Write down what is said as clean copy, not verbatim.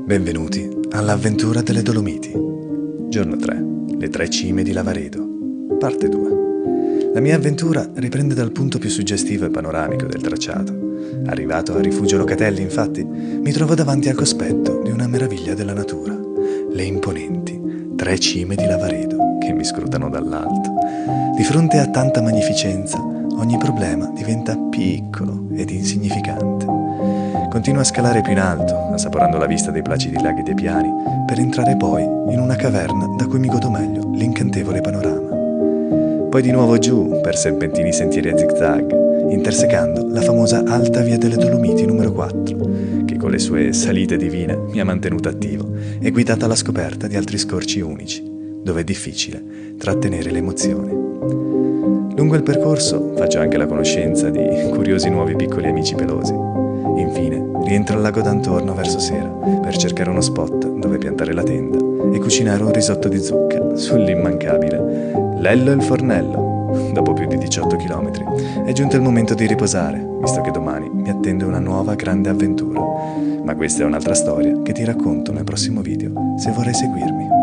Benvenuti all'avventura delle Dolomiti. Giorno 3. Le 3 cime di Lavaredo. Parte 2. La mia avventura riprende dal punto più suggestivo e panoramico del tracciato. Arrivato a Rifugio Locatelli, infatti, mi trovo davanti al cospetto di una meraviglia della natura. Le imponenti 3 cime di Lavaredo che mi scrutano dall'alto. Di fronte a tanta magnificenza, ogni problema diventa piccolo ed insignificante. Continuo a scalare più in alto, assaporando la vista dei placidi laghi dei Piani, per entrare poi in una caverna da cui mi godo meglio l'incantevole panorama. Poi di nuovo giù per serpentini sentieri a zigzag, intersecando la famosa Alta Via delle Dolomiti numero 4, che con le sue salite divine mi ha mantenuto attivo e guidato alla scoperta di altri scorci unici, dove è difficile trattenere le emozioni. Lungo il percorso faccio anche la conoscenza di curiosi nuovi piccoli amici pelosi. Infine rientro al lago d'Antorno verso sera per cercare uno spot dove piantare la tenda e cucinare un risotto di zucca sull'immancabile Lello il Fornello. Dopo più di 18 km è giunto il momento di riposare, visto che domani mi attende una nuova grande avventura. Ma questa è un'altra storia che ti racconto nel prossimo video, se vorrai seguirmi.